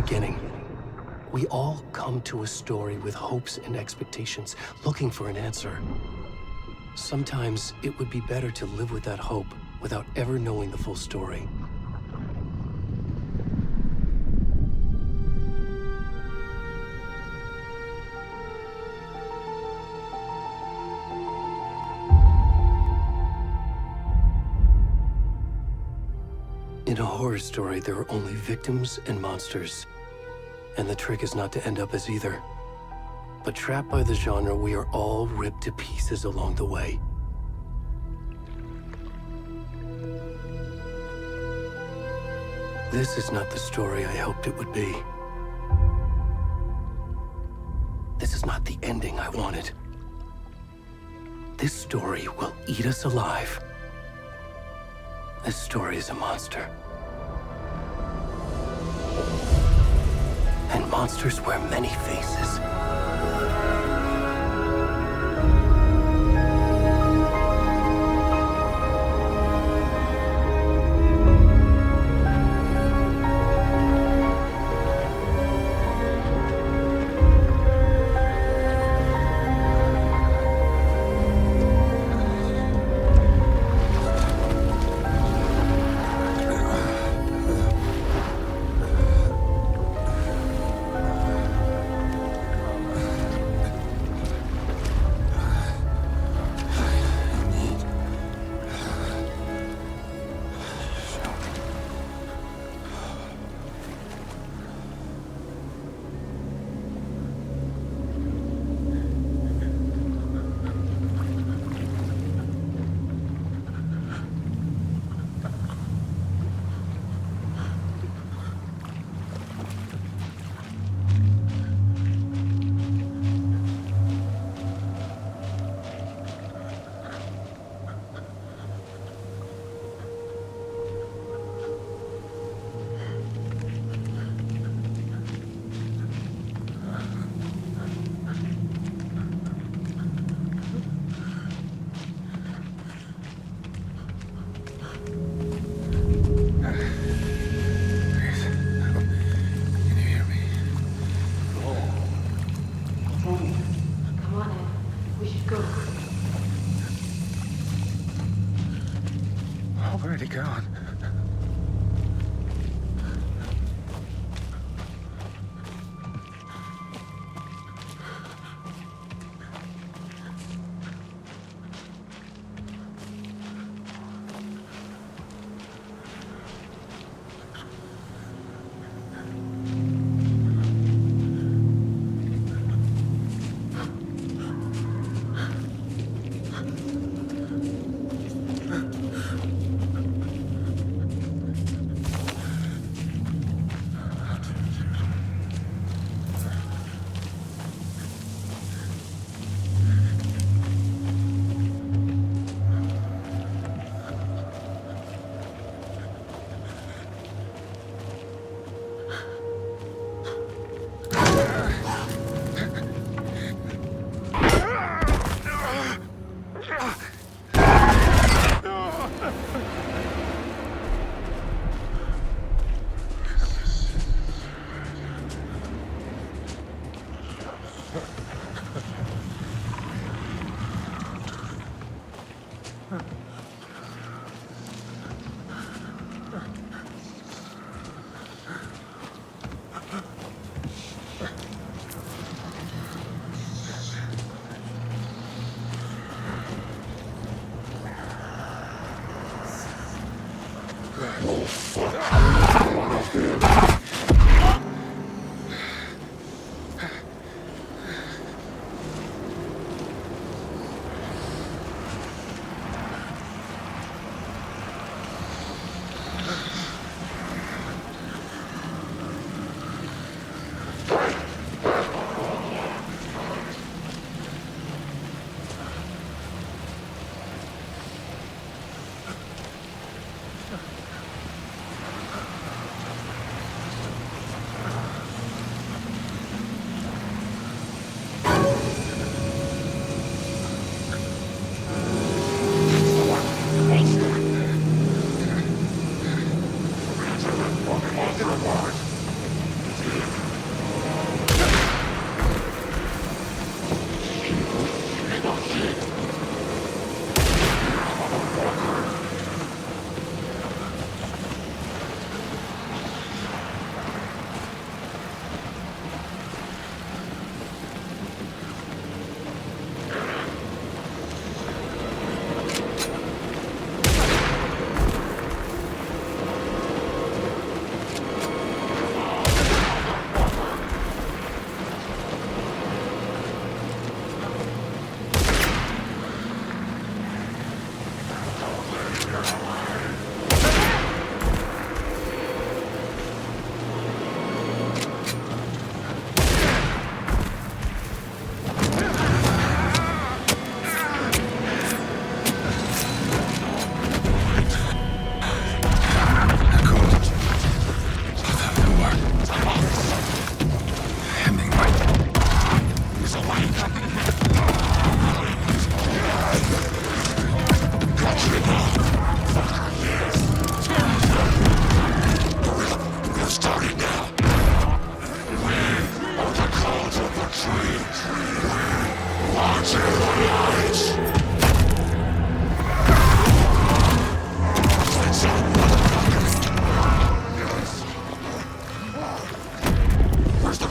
beginning. We all come to a story with hopes and expectations, looking for an answer. Sometimes it would be better to live with that hope without ever knowing the full story. In a horror story, there are only victims and monsters. And the trick is not to end up as either. But trapped by the genre, we are all ripped to pieces along the way. This is not the story I hoped it would be. This is not the ending I wanted. This story will eat us alive. This story is a monster. And monsters wear many faces. Where'd he gone?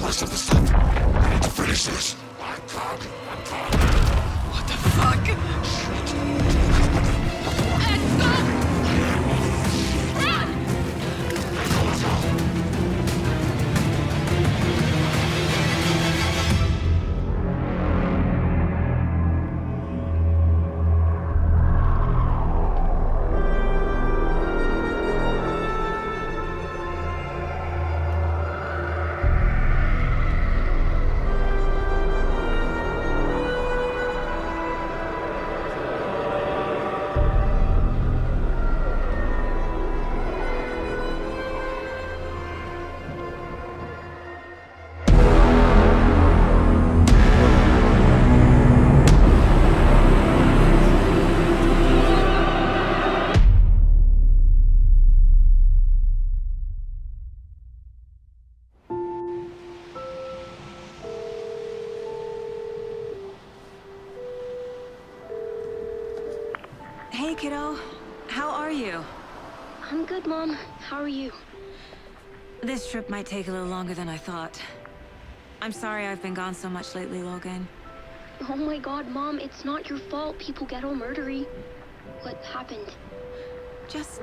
rest of the stuff. We need to finish this. What the fuck? Ed, stop! Run! Hey, kiddo. How are you? I'm good, Mom. How are you? This trip might take a little longer than I thought. I'm sorry I've been gone so much lately, Logan. Oh my god, Mom, it's not your fault people get all murdery. What happened? Just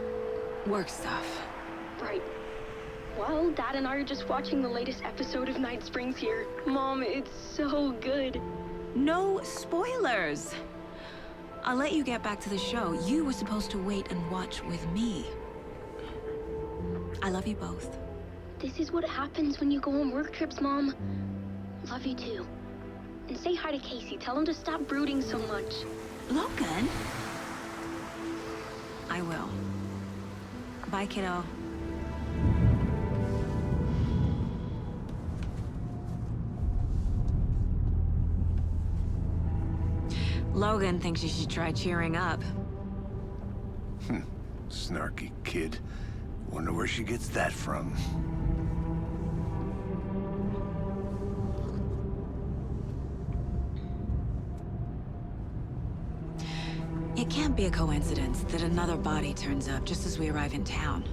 work stuff. Right. Well, Dad and I are just watching the latest episode of Night Springs here. Mom, it's so good. No spoilers! I'll let you get back to the show. You were supposed to wait and watch with me. I love you both. This is what happens when you go on work trips, Mom. Love you too. And say hi to Casey. Tell him to stop brooding so much. Logan? I will. Bye, kiddo. Logan thinks you should try cheering up. Snarky kid. Wonder where she gets that from. It can't be a coincidence that another body turns up just as we arrive in town.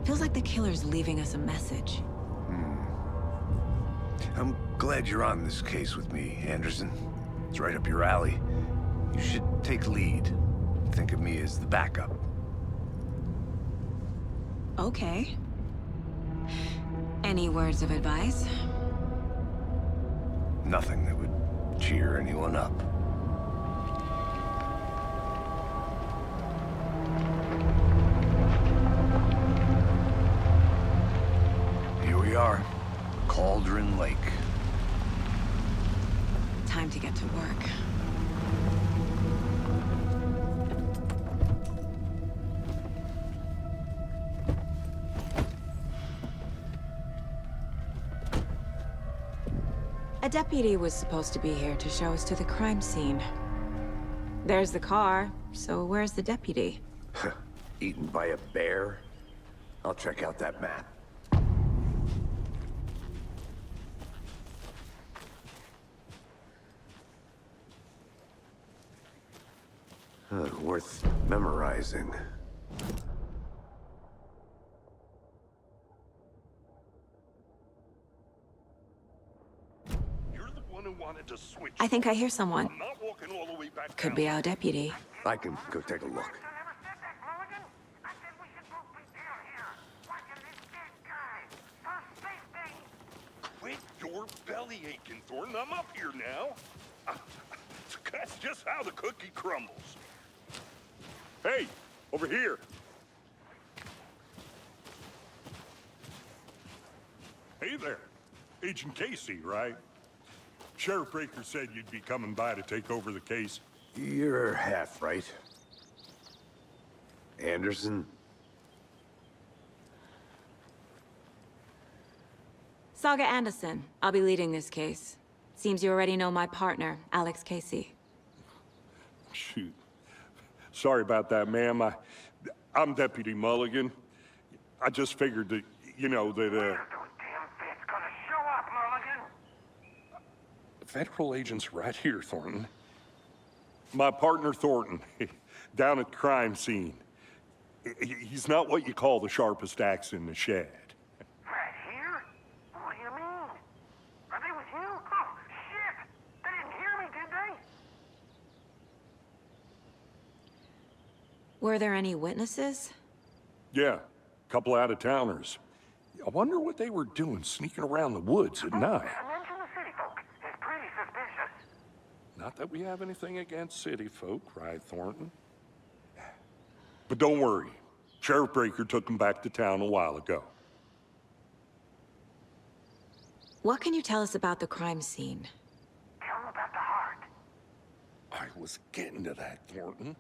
Feels like the killer's leaving us a message. I'm glad you're on this case with me, Anderson. It's right up your alley. You should take lead. Think of me as the backup. Okay. Any words of advice? Nothing that would cheer anyone up. Here we are. Cauldron Lake. Time to get to work. A deputy was supposed to be here to show us to the crime scene. There's the car, so where's the deputy? Eaten by a bear? I'll check out that map. Worth memorizing. You're the one who wanted to switch. I think I hear someone. I'm not walking all the way back Could down. be our deputy. I can go take a look. Quit your belly aching, Thornton. I'm up here now. That's just how the cookie crumbles. Hey, over here. Hey there. Agent Casey, right? Sheriff Breaker said you'd be coming by to take over the case. You're half right. Anderson? Saga Anderson. I'll be leading this case. Seems you already know my partner, Alex Casey. Shoot. Sorry about that, ma'am. I'm Deputy Mulligan. I just figured that, you know, that, Federal agent's right here, Thornton. My partner, Thornton, down at the crime scene. He's not what you call the sharpest axe in the shed. Right here? What do you mean? Were there any witnesses? Yeah, a couple out-of-towners. I wonder what they were doing sneaking around the woods at night. Mention the city folk. It's pretty suspicious. Not that we have anything against city folk, right, Thornton? But don't worry. Sheriff Breaker took them back to town a while ago. What can you tell us about the crime scene? Tell them about the heart. I was getting to that, Thornton.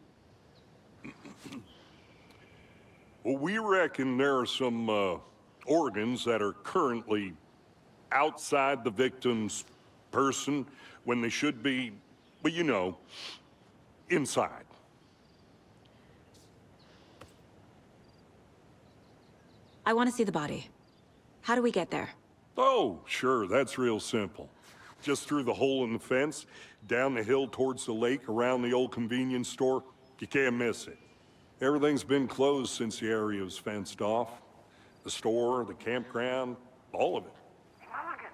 Well, we reckon there are some, organs that are currently outside the victim's person when they should be, well, you know, inside. I want to see the body. How do we get there? Oh, sure, that's real simple. Just through the hole in the fence, down the hill towards the lake, around the old convenience store. You can't miss it. Everything's been closed since the area was fenced off. The store, the campground, all of it. Mulligan,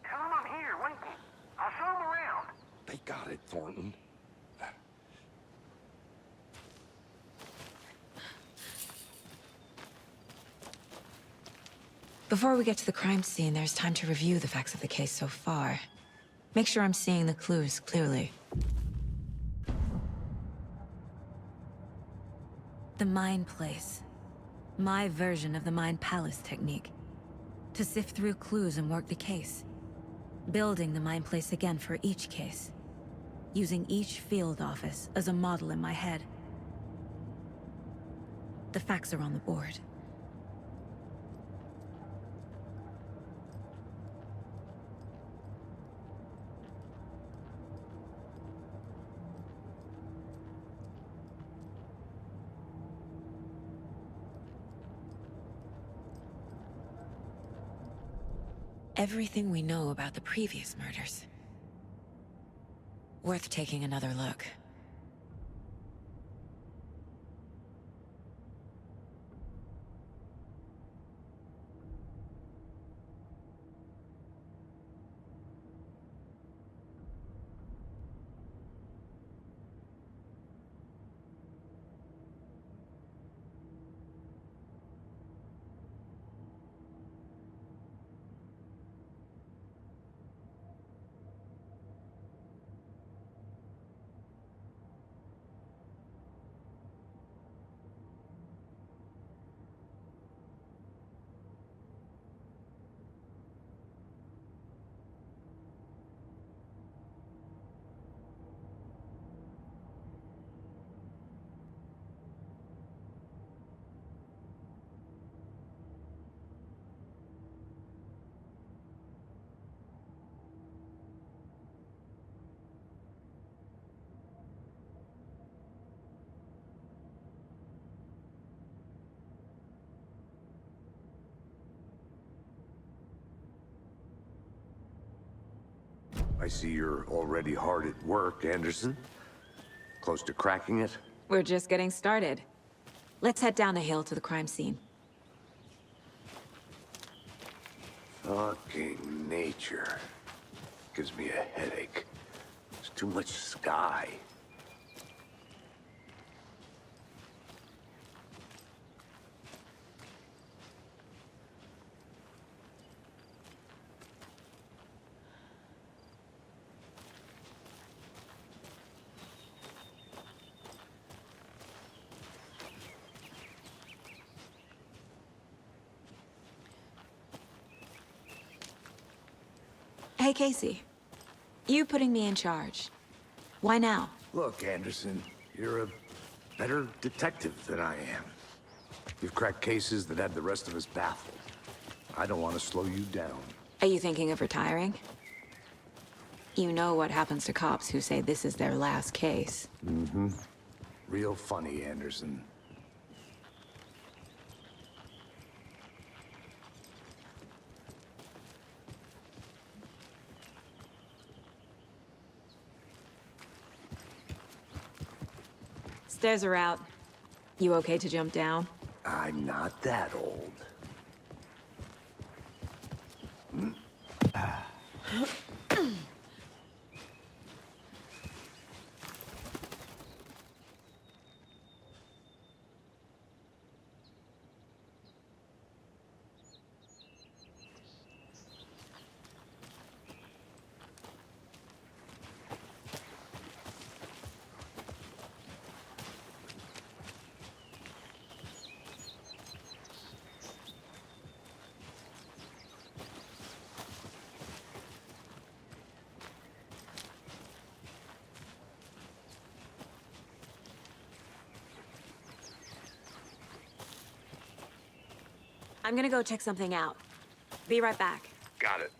tell them I'm here, waiting. I'll show them around. They got it, Thornton. Before we get to the crime scene, there's time to review the facts of the case so far. Make sure I'm seeing the clues clearly. The Mind Place. My version of the Mind Palace technique. To sift through clues and work the case. Building the Mind Place again for each case. Using each field office as a model in my head. The facts are on the board. Everything we know about the previous murders. Worth taking another look. I see you're already hard at work, Anderson. Close to cracking it? We're just getting started. Let's head down the hill to the crime scene. Fucking nature. Gives me a headache. There's too much sky. Hey, Casey. You putting me in charge. Why now? Look, Anderson, you're a better detective than I am. You've cracked cases that had the rest of us baffled. I don't want to slow you down. Are you thinking of retiring? You know what happens to cops who say this is their last case. Mm-hmm. Real funny, Anderson. Stairs are out. You okay to jump down? I'm not that old. I'm gonna go check something out. Be right back. Got it.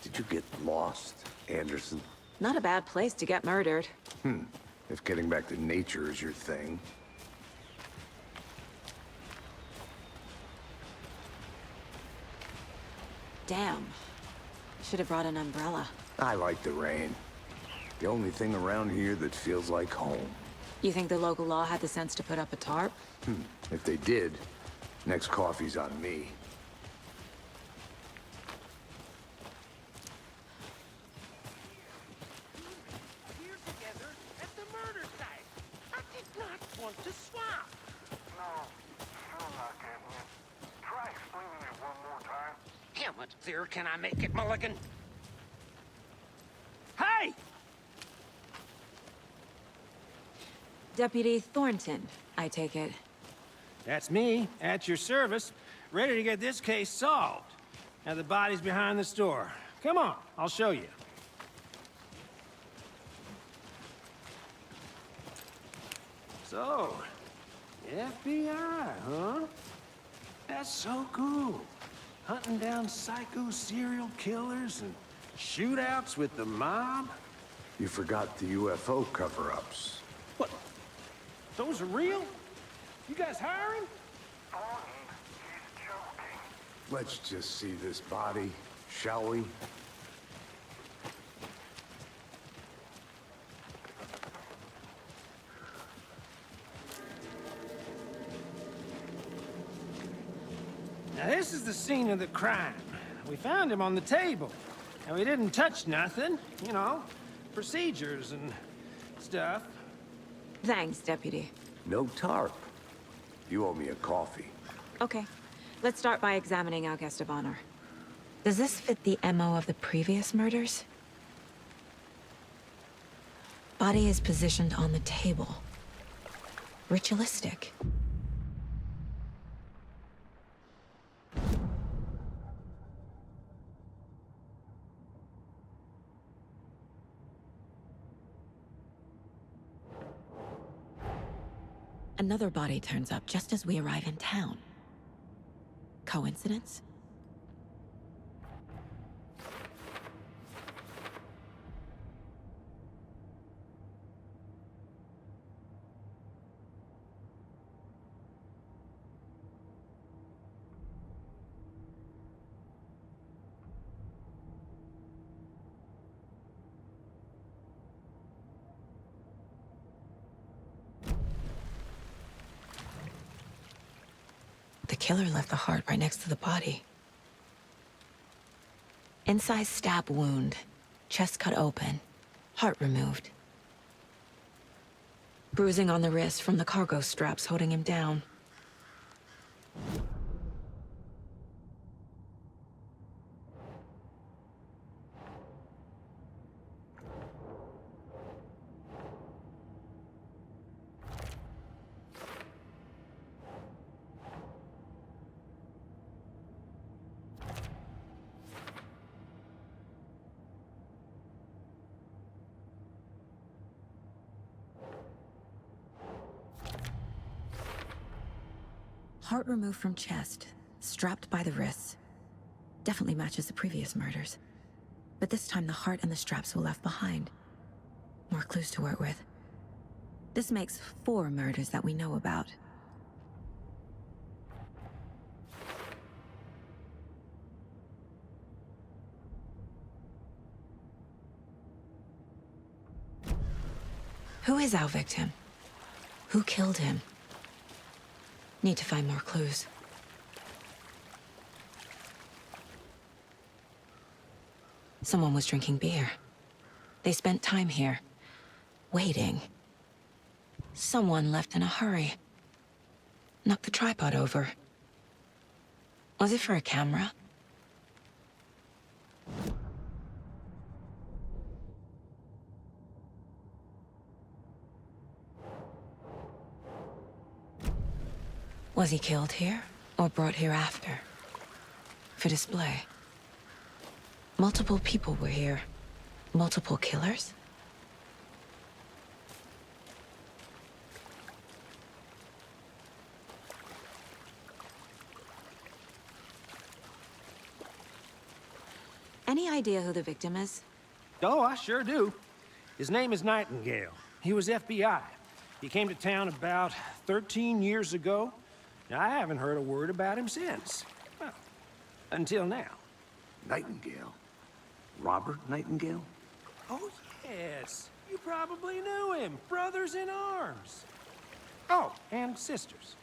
Did you get lost, Anderson? Not a bad place to get murdered. If getting back to nature is your thing. Damn. Should have brought an umbrella. I like the rain. The only thing around here that feels like home. You think the local law had the sense to put up a tarp? If they did, next coffee's on me. Here together at the murder site. I did not want to swap. No, still not getting it. Try explaining it one more time. How much clearer can I make it, Mulligan? Hey! Deputy Thornton, I take it. That's me, at your service, ready to get this case solved. Now the body's behind the store. Come on, I'll show you. So, FBI, huh? That's so cool. Hunting down psycho serial killers and shootouts with the mob. You forgot the UFO cover-ups. What? Those are real? You guys hiring? He's joking. Let's just see this body, shall we? Now this is the scene of the crime. We found him on the table. And we didn't touch nothing, you know, procedures and stuff. Thanks, Deputy. No tarp. You owe me a coffee. Okay. Let's start by examining our guest of honor. Does this fit the MO of the previous murders? Body is positioned on the table. Ritualistic. Another body turns up just as we arrive in town. Coincidence? The killer left the heart right next to the body. Incised stab wound, chest cut open, heart removed. Bruising on the wrist from the cargo straps holding him down. Heart removed from chest, strapped by the wrists. Definitely matches the previous murders. But this time the heart and the straps were left behind. More clues to work with. This makes 4 murders that we know about. Who is our victim? Who killed him? Need to find more clues. Someone was drinking beer. They spent time here, waiting. Someone left in a hurry. Knocked the tripod over. Was it for a camera? Was he killed here, or brought here after? For display? Multiple people were here. Multiple killers? Any idea who the victim is? Oh, I sure do. His name is Nightingale. He was FBI. He came to town about 13 years ago. I haven't heard a word about him since. Well, until now. Nightingale? Robert Nightingale? Oh, yes. You probably knew him. Brothers in arms. Oh, and sisters.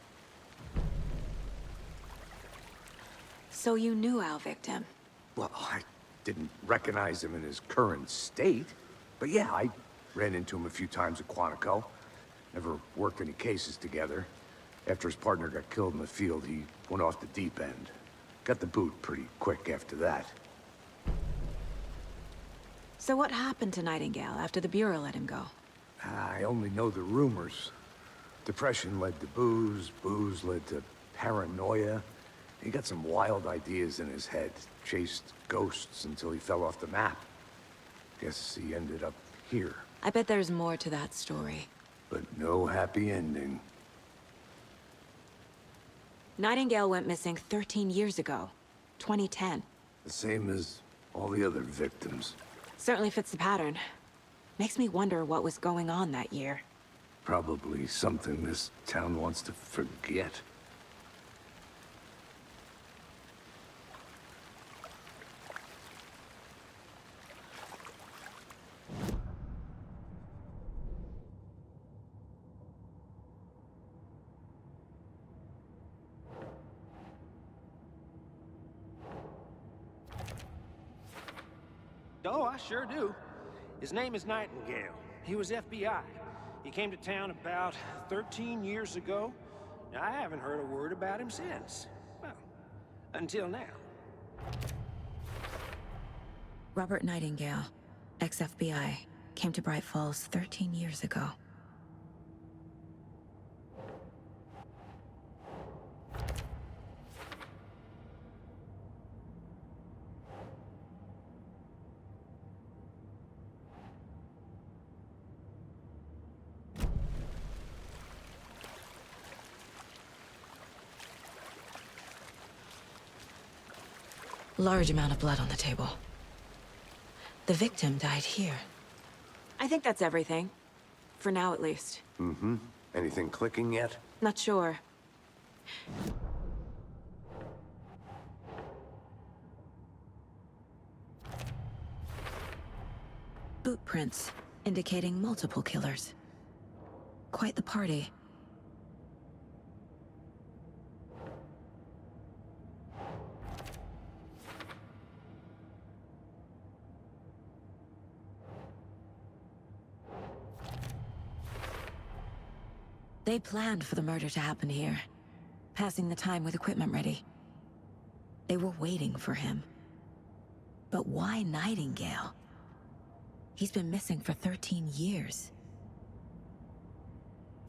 So you knew our victim? Well, I didn't recognize him in his current state. But yeah, I ran into him a few times at Quantico. Never worked any cases together. After his partner got killed in the field, he went off the deep end. Got the boot pretty quick after that. So what happened to Nightingale after the Bureau let him go? I only know the rumors. Depression led to booze, booze led to paranoia. He got some wild ideas in his head, chased ghosts until he fell off the map. Guess he ended up here. I bet there's more to that story. But no happy ending. Nightingale went missing 13 years ago. 2010. The same as all the other victims. Certainly fits the pattern. Makes me wonder what was going on that year. Probably something this town wants to forget. Oh, I sure do. His name is Nightingale. He was FBI. He came to town about 13 years ago. I haven't heard a word about him since. Well, until now. Robert Nightingale, ex-FBI, came to Bright Falls 13 years ago. Large amount of blood on the table. The victim died here. I think that's everything. For now, at least. Mm-hmm. Anything clicking yet? Not sure. Boot prints, indicating multiple killers. Quite the party. They planned for the murder to happen here, passing the time with equipment ready. They were waiting for him. But why Nightingale? He's been missing for 13 years.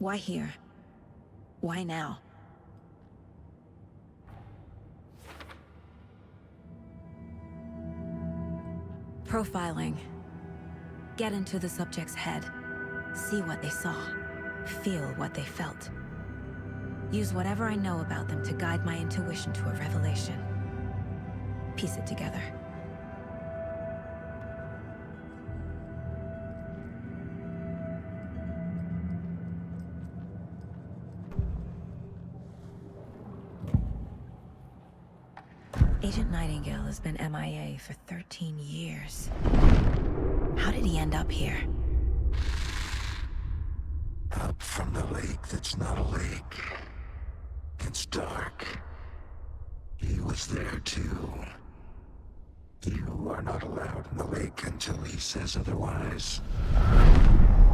Why here? Why now? Profiling. Get into the subject's head. See what they saw. Feel what they felt. Use whatever I know about them to guide my intuition to a revelation. Piece it together. Agent Nightingale has been MIA for 13 years. How did he end up here? Up from the lake that's not a lake. It's dark. He was there too. You are not allowed in the lake until he says otherwise.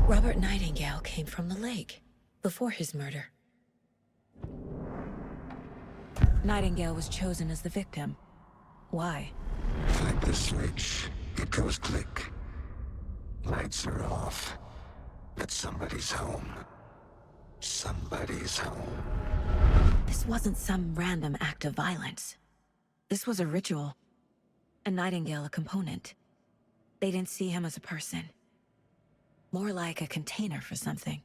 Robert Nightingale came from the lake, before his murder. Nightingale was chosen as the victim. Why? Flick the switch, it goes click. Lights are off. But somebody's home. Somebody's home. This wasn't some random act of violence. This was a ritual. And Nightingale a component. They didn't see him as a person. More like a container for something.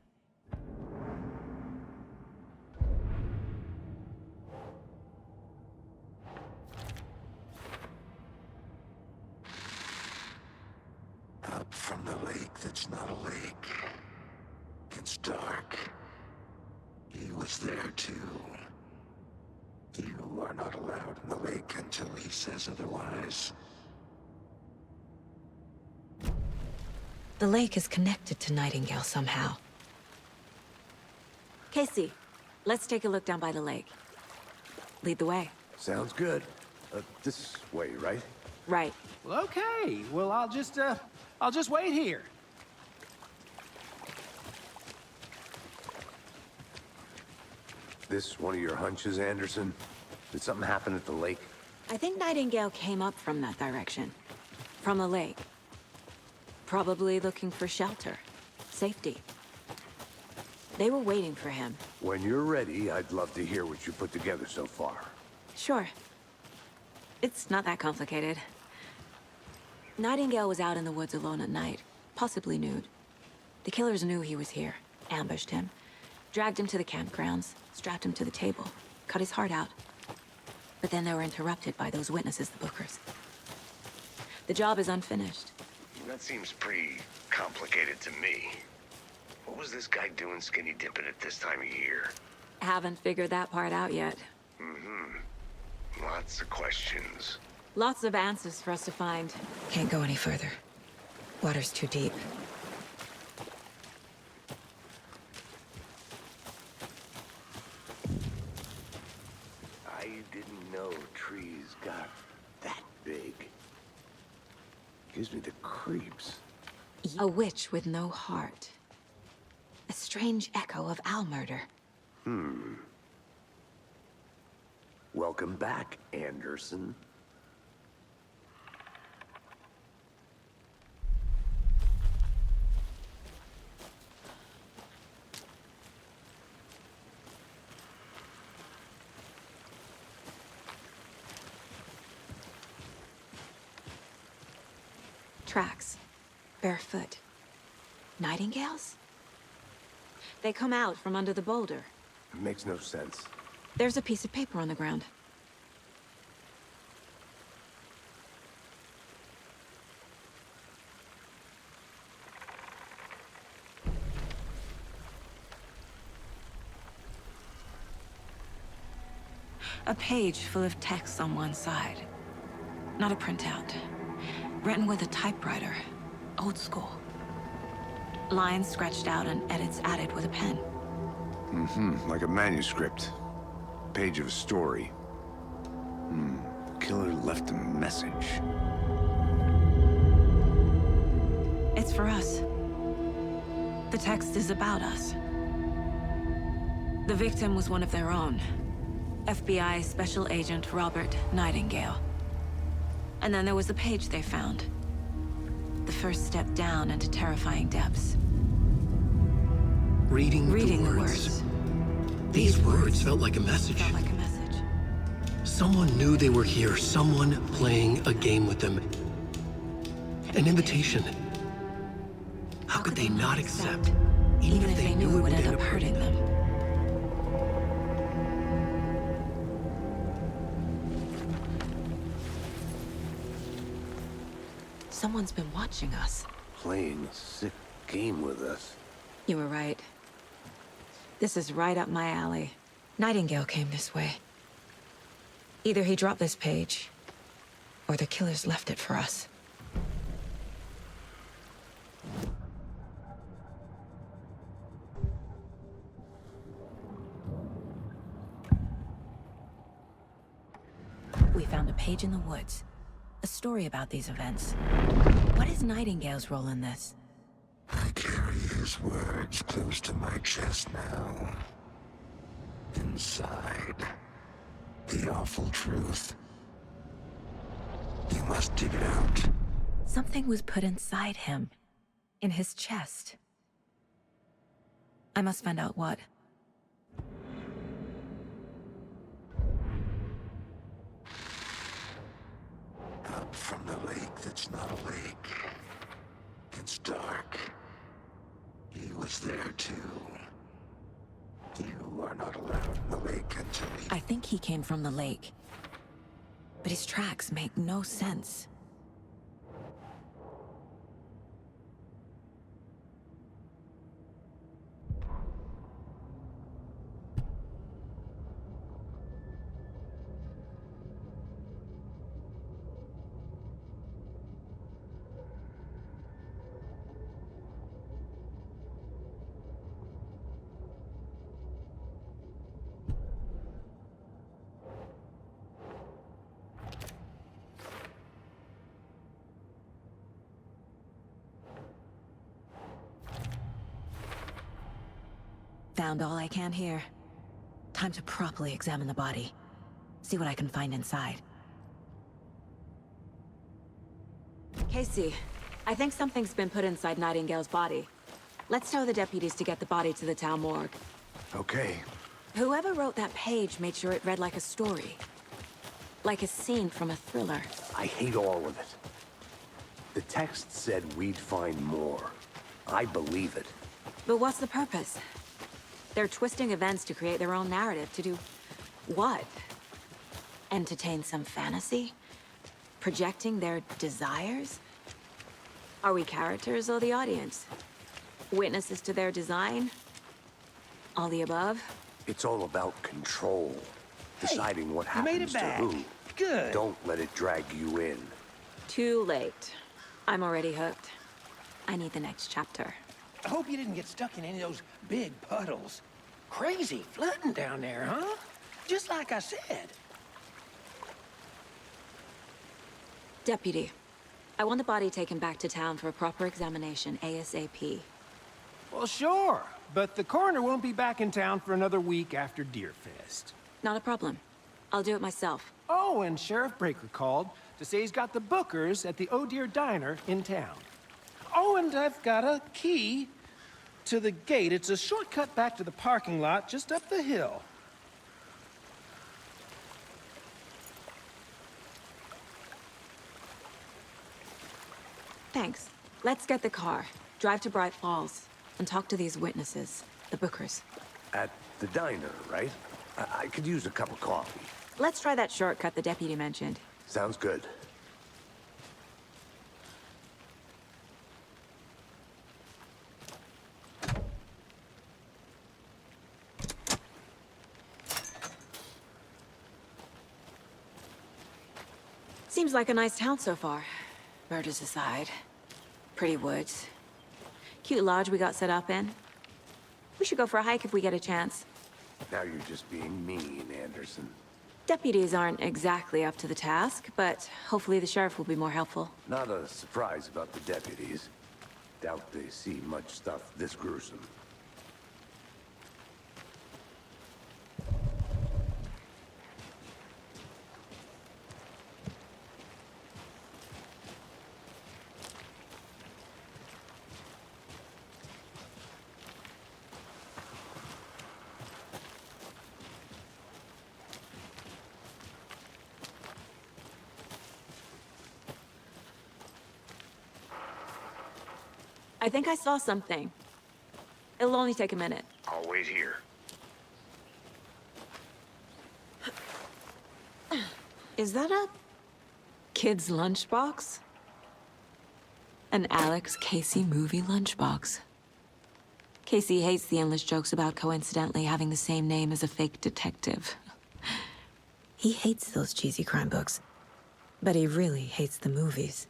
Up from the lake that's not a lake. It's dark. He was there too. You are not allowed in the lake until he says otherwise. The lake is connected to Nightingale somehow. Casey, let's take a look down by the lake. Lead the way. Sounds good. This way, right? Right. Well, okay. Well, I'll just wait here. This one of your hunches, Anderson? Did something happen at the lake? I think Nightingale came up from that direction. From the lake. Probably looking for shelter. Safety. They were waiting for him. When you're ready, I'd love to hear what you put together so far. Sure. It's not that complicated. Nightingale was out in the woods alone at night, possibly nude. The killers knew he was here, ambushed him, dragged him to the campgrounds, strapped him to the table, cut his heart out. But then they were interrupted by those witnesses, the Bookers. The job is unfinished. That seems pretty complicated to me. What was this guy doing skinny dipping at this time of year? Haven't figured that part out yet. Lots of questions. Lots of answers for us to find. Can't go any further. Water's too deep. I didn't know trees got that big. Gives me the creeps. A witch with no heart. A strange echo of Al murder. Welcome back, Anderson. Tracks. Barefoot. Nightingales? They come out from under the boulder. It makes no sense. There's a piece of paper on the ground. A page full of text on one side. Not a printout. Written with a typewriter. Old school. Lines scratched out and edits added with a pen. Like a manuscript. Page of a story. Killer left a message. It's for us. The text is about us. The victim was one of their own. FBI Special Agent Robert Nightingale. And then there was the page they found. The first step down into terrifying depths. Reading the words. These words felt like a message. Felt like a message. Someone knew they were here. Someone playing a game with them. An invitation. How could they not accept? Even if they knew it would end up hurting them. Someone's been watching us. Playing a sick game with us. You were right. This is right up my alley. Nightingale came this way. Either he dropped this page, Or the killers left it for us. We found a page in the woods. A story about these events. What is Nightingale's role in this? I carry his words close to my chest now. Inside, the awful truth. You must dig it out. Something was put inside him. In his chest. I must find out what. Up from the lake that's not a lake. It's dark. He was there too. You are not allowed in the lake until he... I think he came from the lake. But his tracks make no sense. Found all I can here. Time to properly examine the body. See what I can find inside. Casey, I think something's been put inside Nightingale's body. Let's tell the deputies to get the body to the town morgue. Okay. Whoever wrote that page made sure it read like a story. Like a scene from a thriller. I hate all of it. The text said we'd find more. I believe it. But what's the purpose? They're twisting events to create their own narrative. To do what? Entertain some fantasy? Projecting their desires? Are we characters or the audience? Witnesses to their design? All the above? It's all about control. Deciding what you made happens it to back. who. Good. Don't let it drag you in. Too late. I'm already hooked. I need the next chapter. I hope you didn't get stuck in any of those big puddles. Crazy flooding down there, huh? Just like I said. Deputy, I want the body taken back to town for a proper examination ASAP. Well, sure. But the coroner won't be back in town for another week after Deerfest. Not a problem. I'll do it myself. Oh, and Sheriff Breaker called to say he's got the Bookers at the Oh Dear Diner in town. Oh, and I've got a key to the gate. It's a shortcut back to the parking lot just up the hill. Thanks. Let's get the car, drive to Bright Falls, and talk to these witnesses, the Bookers. At the diner, right? I could use a cup of coffee. Let's try that shortcut the deputy mentioned. Sounds good. Seems like a nice town so far. Murders aside. Pretty woods. Cute lodge we got set up in. We should go for a hike if we get a chance. Now you're just being mean, Anderson. Deputies aren't exactly up to the task, but hopefully the sheriff will be more helpful. Not a surprise about the deputies. Doubt they see much stuff this gruesome. I think I saw something. It'll only take a minute. I'll wait here. Is that a kid's lunchbox? An Alex Casey movie lunchbox. Casey hates the endless jokes about coincidentally having the same name as a fake detective. He hates those cheesy crime books. But he really hates the movies.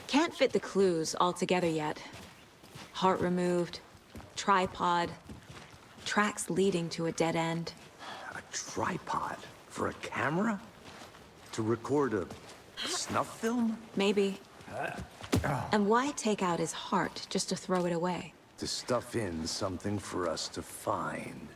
Can't fit the clues all together yet. Heart removed, tripod, tracks leading to a dead end. A tripod? For a camera? To record a snuff film? Maybe. And why take out his heart just to throw it away? To stuff in something for us to find.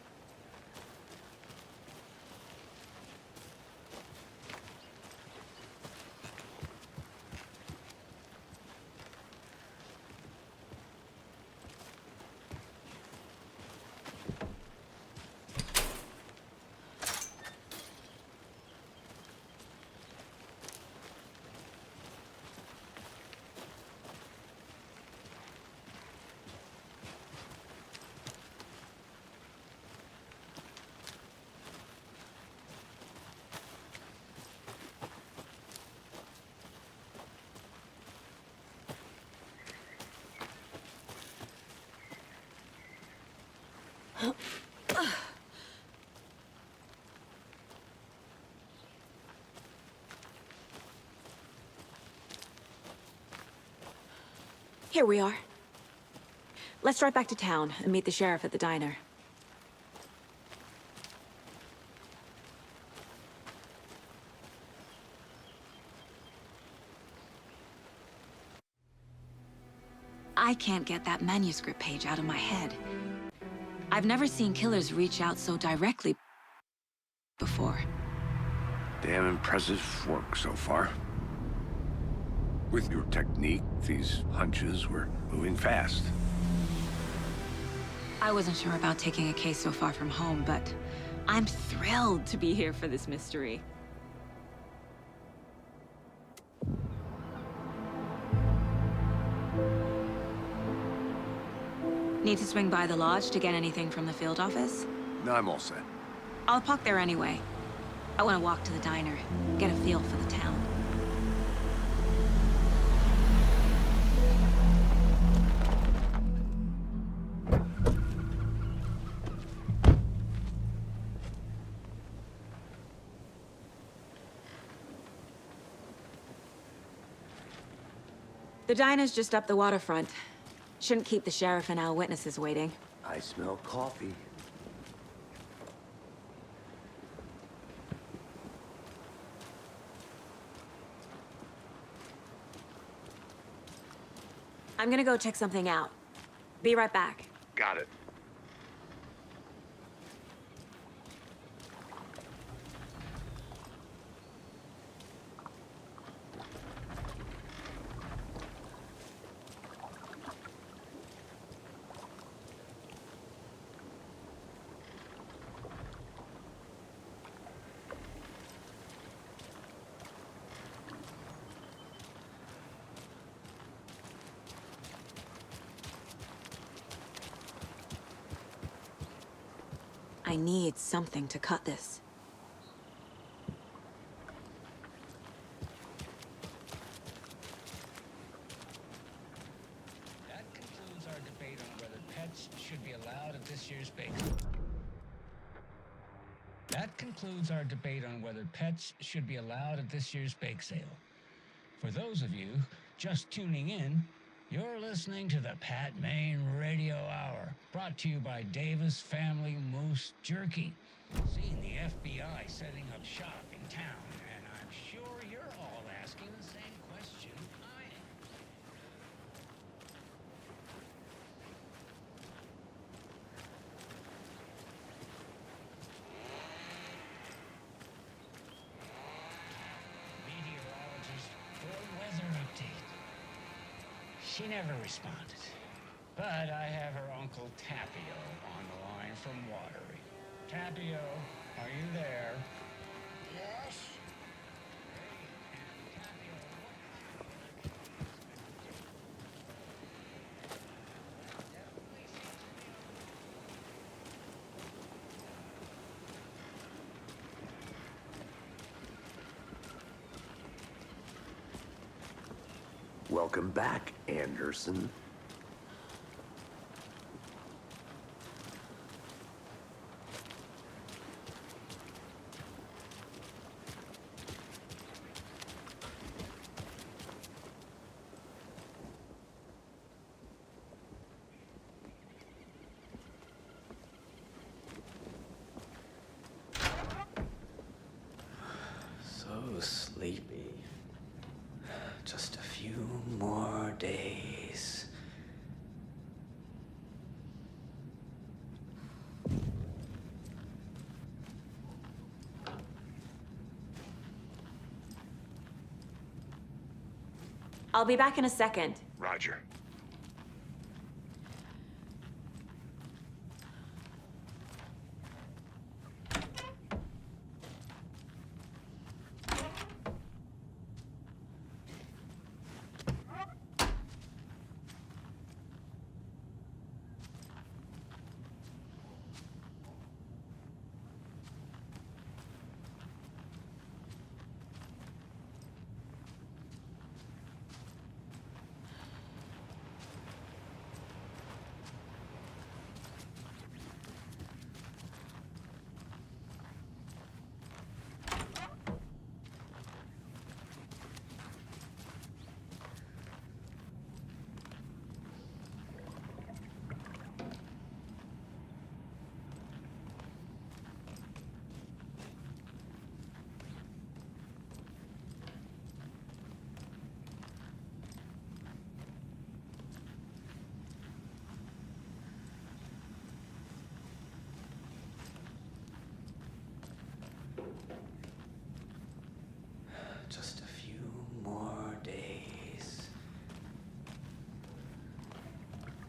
Here we are. Let's drive back to town and meet the sheriff at the diner. I can't get that manuscript page out of my head. I've never seen killers reach out so directly before. Damn impressive work so far. With your technique, these hunches were moving fast. I wasn't sure about taking a case so far from home, but I'm thrilled to be here for this mystery. Need to swing by the lodge to get anything from the field office? No, I'm all set. I'll park there anyway. I want to walk to the diner, get a feel for the town. The diner's just up the waterfront. Shouldn't keep the sheriff and our witnesses waiting. I smell coffee. I'm gonna go check something out. Be right back. Got it. I need something to cut this. That concludes our debate on whether pets should be allowed at this year's bake. That concludes our debate on whether pets should be allowed at this year's bake sale. For those of you just tuning in, you're listening to the Pat Maine Radio Hour, brought to you by Davis Family Moose Jerky. Seeing the FBI setting up shop in town, and I'm sure you're all asking the same question I am. She never responded. But I have her Uncle Tapio on the line from Watery. Tapio, are you there? Yes. Welcome back, Anderson. So sleepy. Just a few more days. I'll be back in a second. Roger. Just a few more days.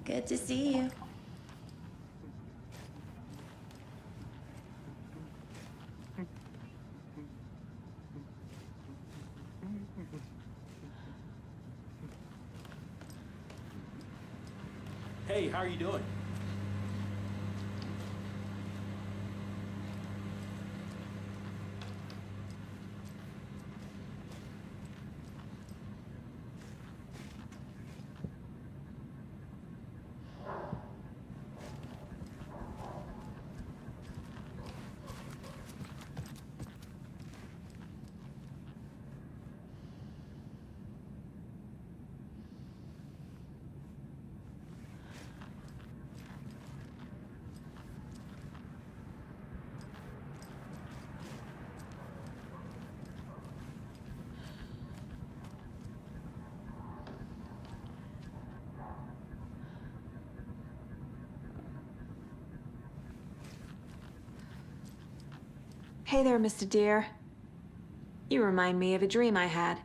Good to see you. Hey, how are you doing? Hey there, Mr. Deer. You remind me of a dream I had.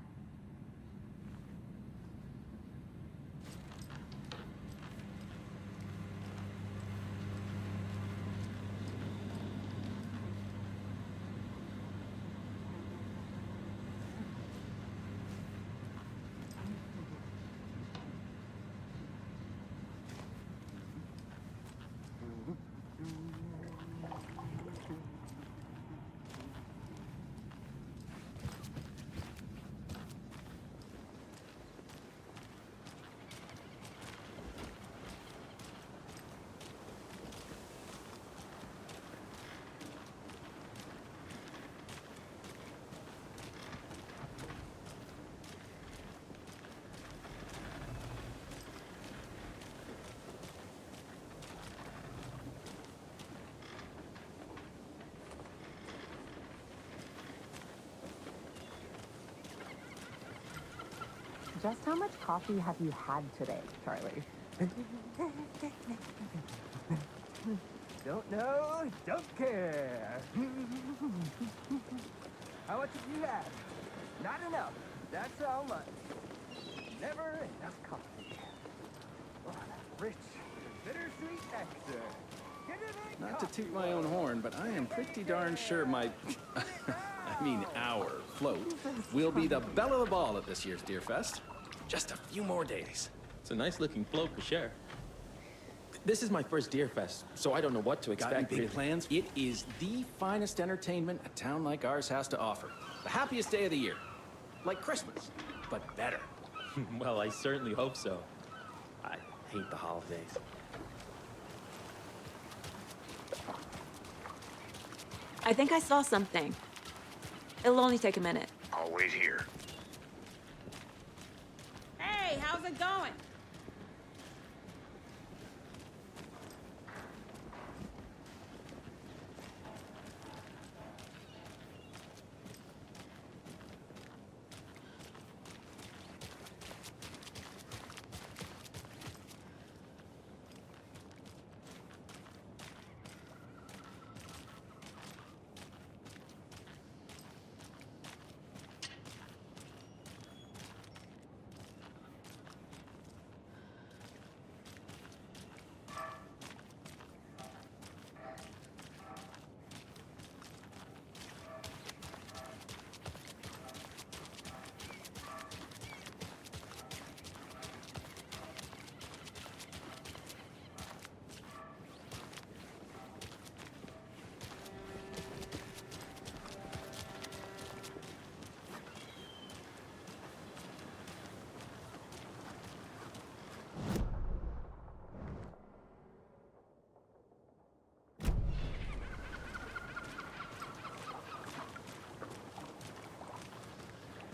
Just how much coffee have you had today, Charlie? Don't know, don't care. How much have you had? Not enough. That's how much. Never enough coffee. rich, bittersweet nectar. Not to toot my own horn, but I am pretty darn sure my... I mean our float will be the belle of the ball at this year's Deer Fest. Just a few more days. It's a nice-looking float for sure. This is my first Deer Fest, so I don't know what to expect. Got any big plans? It is the finest entertainment a town like ours has to offer. The happiest day of the year. Like Christmas, but better. Well, I certainly hope so. I hate the holidays. I think I saw something. It'll only take a minute. I'll wait here. Hey, how's it going?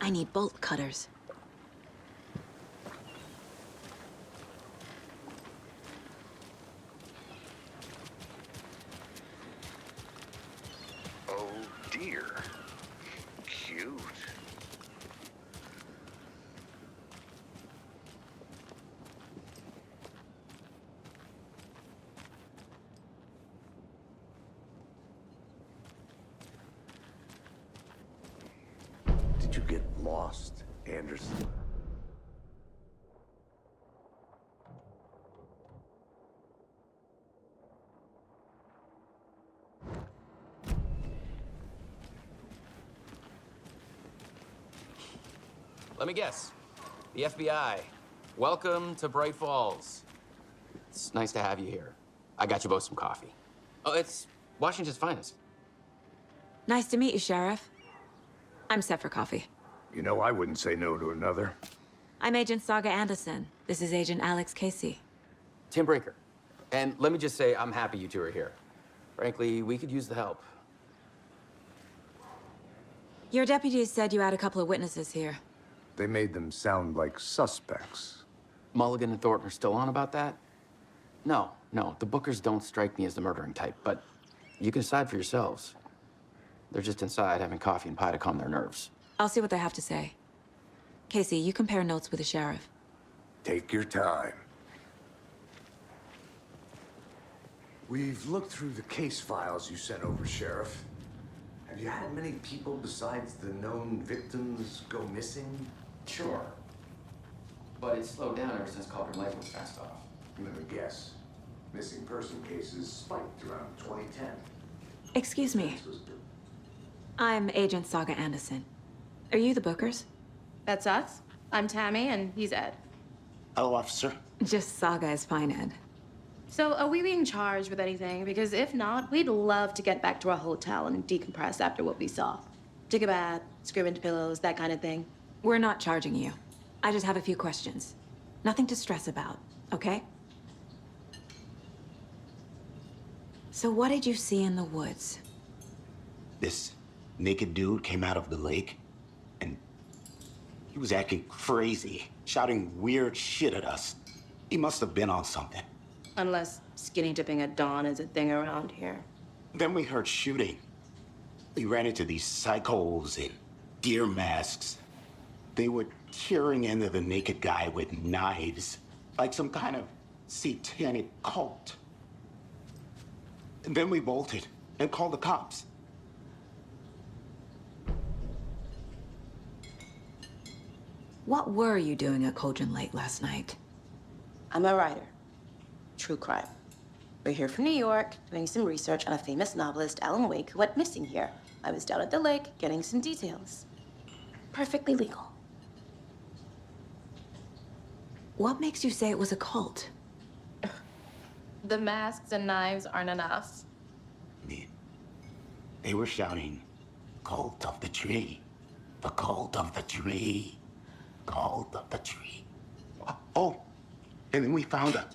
I need bolt cutters. Oh dear. Cute. Did you get lost, Anderson? Let me guess. The FBI. Welcome to Bright Falls. It's nice to have you here. I got you both some coffee. Oh, it's Washington's finest. Nice to meet you, Sheriff. I'm set for coffee. You know, I wouldn't say no to another. I'm Agent Saga Anderson. This is Agent Alex Casey. Tim Brinker. And let me just say, I'm happy you two are here. Frankly, we could use the help. Your deputies said you had a couple of witnesses here. They made them sound like suspects. Mulligan and Thornton are still on about that? No, the Bookers don't strike me as the murdering type, but you can decide for yourselves. They're just inside having coffee and pie to calm their nerves. I'll see what they have to say. Casey, you compare notes with the sheriff. Take your time. We've looked through the case files you sent over, Sheriff. Have you had many people besides the known victims go missing? Sure. But it's slowed down ever since Culver Lake was passed off. Let me guess. Missing person cases spiked around 2010. Excuse me. I'm Agent Saga Anderson. Are you the Bookers? That's us. I'm Tammy, and he's Ed. Hello, officer. Just Saga is fine, Ed. So, are we being charged with anything? Because if not, we'd love to get back to our hotel and decompress after what we saw. Take a bath, scream into pillows, that kind of thing. We're not charging you. I just have a few questions. Nothing to stress about, okay? So what did you see in the woods? This naked dude came out of the lake, and he was acting crazy, shouting weird shit at us. He must have been on something. Unless skinny dipping at dawn is a thing around here. Then we heard shooting. We ran into these psychos in deer masks. They were tearing into the naked guy with knives, like some kind of satanic cult. And then we bolted and called the cops. What were you doing at Cauldron Lake last night? I'm a writer. true crime. We're here from New York, doing some research on a famous novelist, Alan Wake, who went missing here. I was down at the lake, getting some details. Perfectly legal. What makes you say it was a cult? The masks and knives aren't enough. They were shouting, "Cult of the tree. The cult of the tree. Cult of the tree." Oh, and then we found her.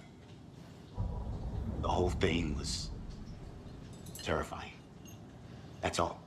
The whole thing was terrifying. That's all.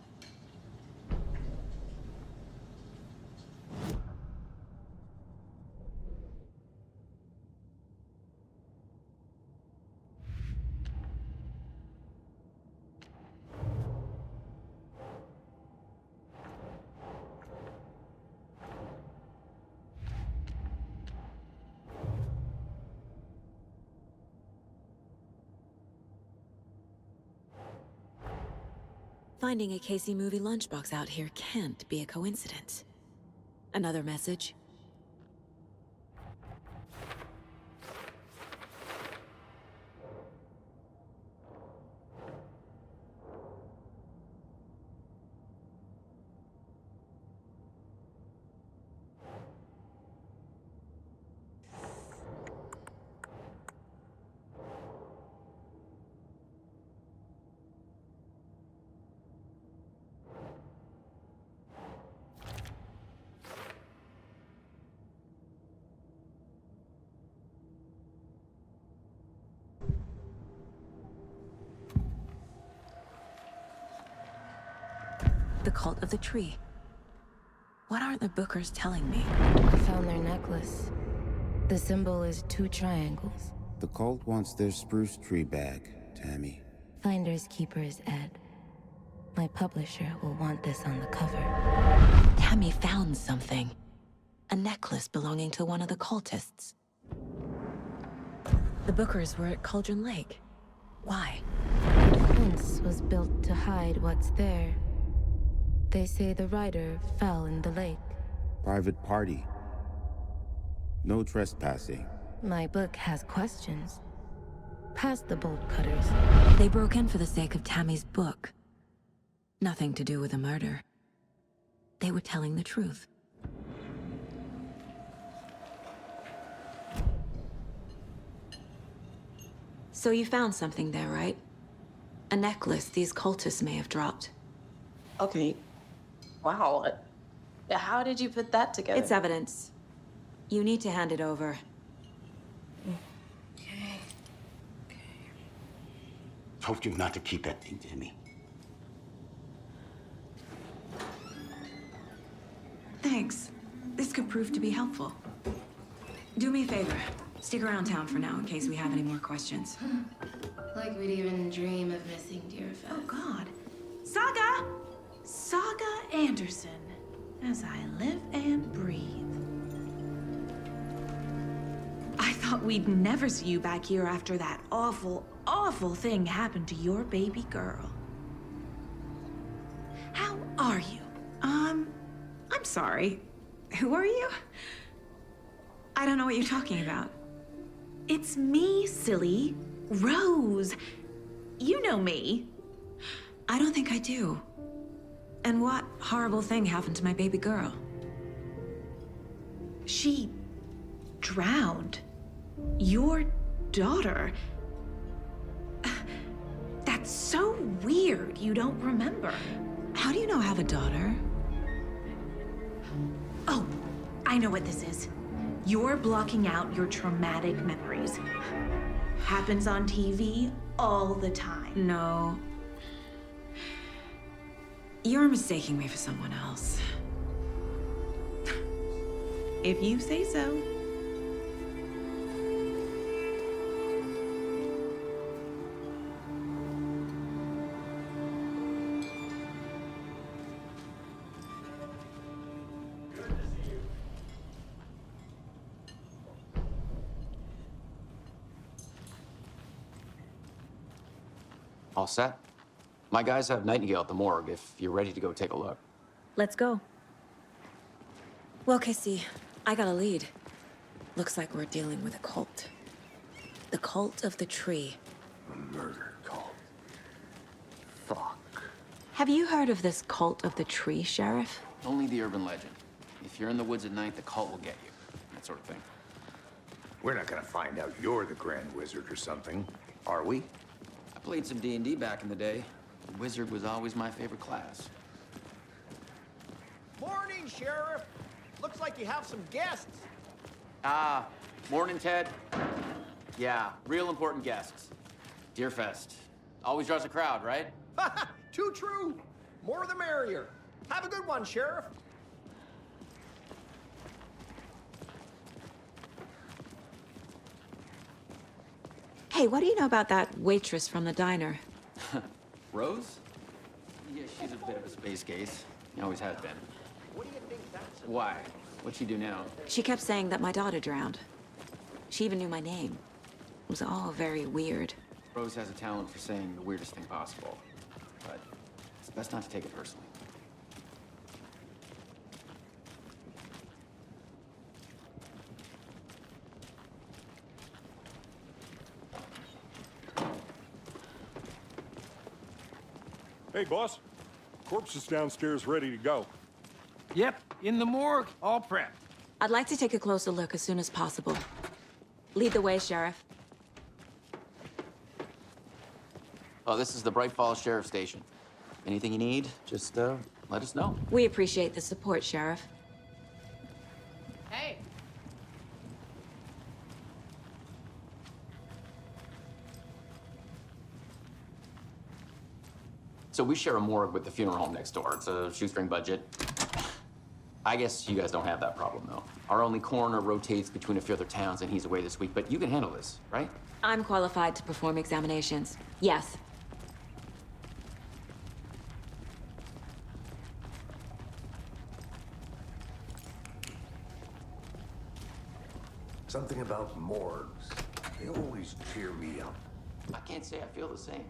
Finding a Casey movie lunchbox out here can't be a coincidence. Another message? The cult of the tree. What aren't the Bookers telling me? I found their necklace. The symbol is 2 triangles. The cult wants their spruce tree back, Tammy. Finders keepers, Ed. My publisher will want this on the cover. Tammy found something. A necklace belonging to one of the cultists. The Bookers were at Cauldron Lake. Why? The fence was built to hide what's there. They say the rider fell in the lake. Private party. No trespassing. My book has questions. Past the bolt cutters. They broke in for the sake of Tammy's book. Nothing to do with a murder. They were telling the truth. So you found something there, right? A necklace these cultists may have dropped. Okay. Wow. How did you put that together? It's evidence. You need to hand it over. Okay. Told you not to keep that thing, Tammy. Thanks. This could prove to be helpful. Do me a favor. Stick around town for now in case we have any more questions. Like we'd even dream of missing Deerfest. Oh, God. Saga! Saga Anderson. As I live and breathe. I thought we'd never see you back here after that awful, awful thing happened to your baby girl. How are you? I'm sorry. Who are you? I don't know what you're talking about. It's me, silly. Rose. You know me. I don't think I do. And what horrible thing happened to my baby girl? She drowned. Your daughter. That's so weird you don't remember. How do you know I have a daughter? Oh, I know what this is. You're blocking out your traumatic memories. Happens on TV all the time. No. You're mistaking me for someone else. If you say so. All set? My guys have Nightingale at the morgue if you're ready to go take a look. Let's go. Well, Casey, I got a lead. Looks like we're dealing with a cult. The cult of the tree. A murder cult. Fuck. Have you heard of this cult of the tree, Sheriff? Only the urban legend. If you're in the woods at night, the cult will get you. That sort of thing. We're not gonna find out you're the Grand Wizard or something, are we? I played some D&D back in the day. The wizard was always my favorite class. Morning, Sheriff. Looks like you have some guests. Ah, morning, Ted. Yeah, real important guests. Deerfest. Always draws a crowd, right? Too true. More the merrier. Have a good one, Sheriff. Hey, what do you know about that waitress from the diner? Rose? Yeah, she's a bit of a space case. Always has been. What do you think that's about? Why? What'd she do now? She kept saying that my daughter drowned. She even knew my name. It was all very weird. Rose has a talent for saying the weirdest thing possible. But it's best not to take it personally. Hey, boss. Corpse is downstairs ready to go. Yep, in the morgue, all prepped. I'd like to take a closer look as soon as possible. Lead the way, Sheriff. Oh, this is the Bright Falls Sheriff Station. Anything you need, just let us know. We appreciate the support, Sheriff. Hey. So we share a morgue with the funeral home next door. It's a shoestring budget. I guess you guys don't have that problem, though. Our only coroner rotates between a few other towns, and he's away this week. But you can handle this, right? I'm qualified to perform examinations. Yes. Something about morgues. They always cheer me up. I can't say I feel the same.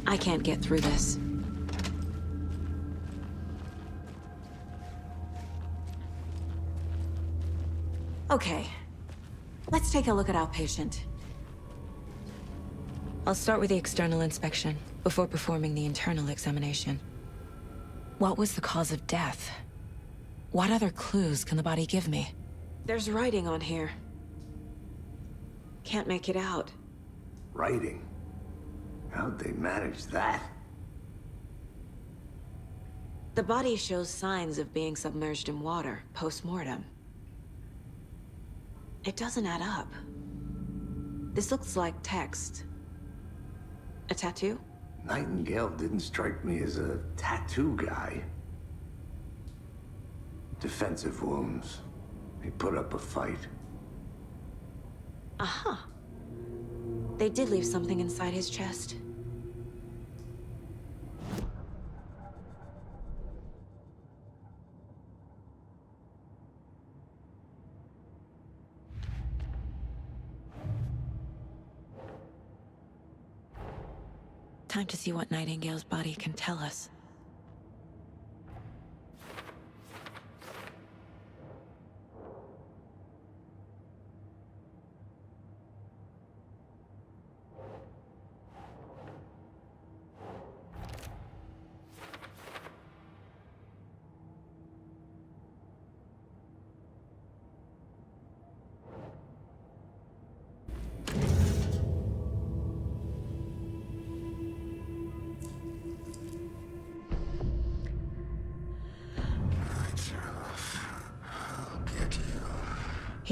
I can't get through this. Okay. Let's take a look at our patient. I'll start with the external inspection before performing the internal examination. What was the cause of death? What other clues can the body give me? There's writing on here. Can't make it out. Writing? How'd they manage that? The body shows signs of being submerged in water post-mortem. It doesn't add up. This looks like text. A tattoo? Nightingale didn't strike me as a tattoo guy. Defensive wounds. He put up a fight. Uh-huh. They did leave something inside his chest. Time to see what Nightingale's body can tell us.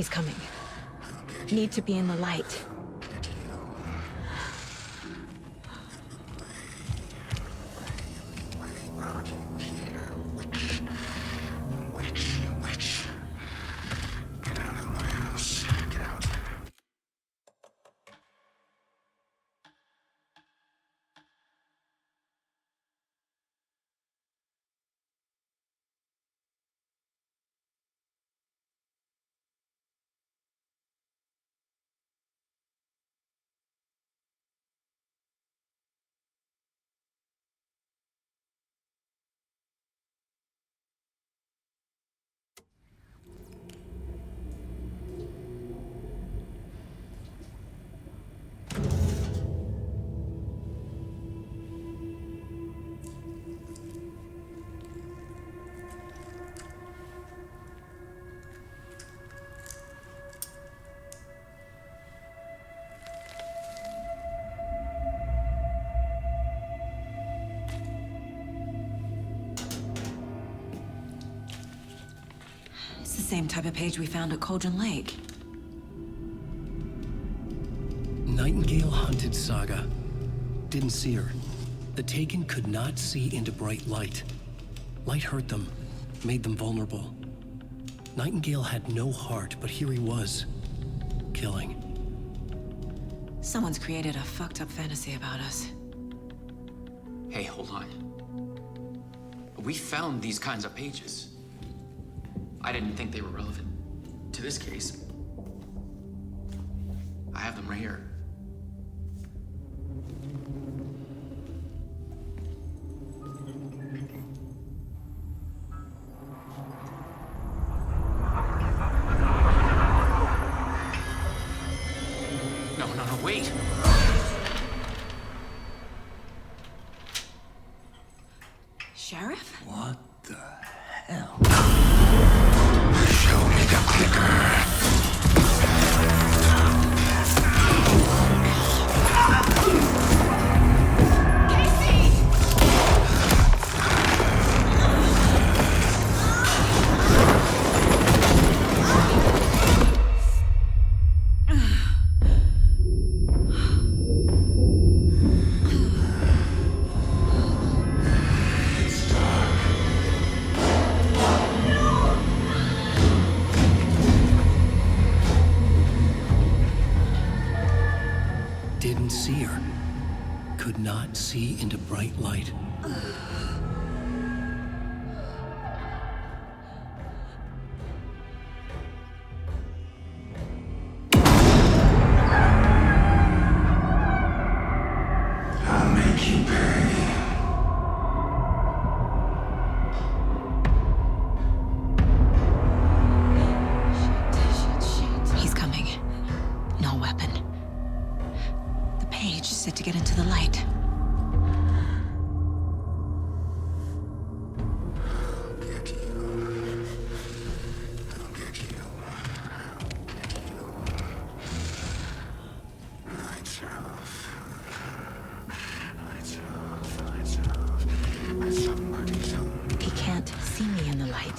He's coming. Need to be in the light. Get out of my house. Get out. It's the same type of page we found at Cauldron Lake. Nightingale hunted Saga. Didn't see her. The Taken could not see into bright light. Light hurt them, made them vulnerable. Nightingale had no heart, but here he was, killing. Someone's created a fucked up fantasy about us. Hey, hold on. We found these kinds of pages. I didn't think they were relevant to this case. I have them right here. No, wait. Sheriff? What the hell? Show me the clicker. Didn't see her. Could not see into bright light. I'll make you pay. He's coming. No weapon. The page said to get into the light. He can't see me in the light.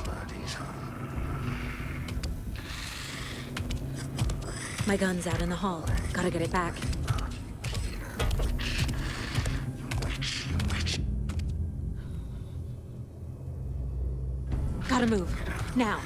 My gun's out in the hall. Gotta get it back. Gotta move. Now.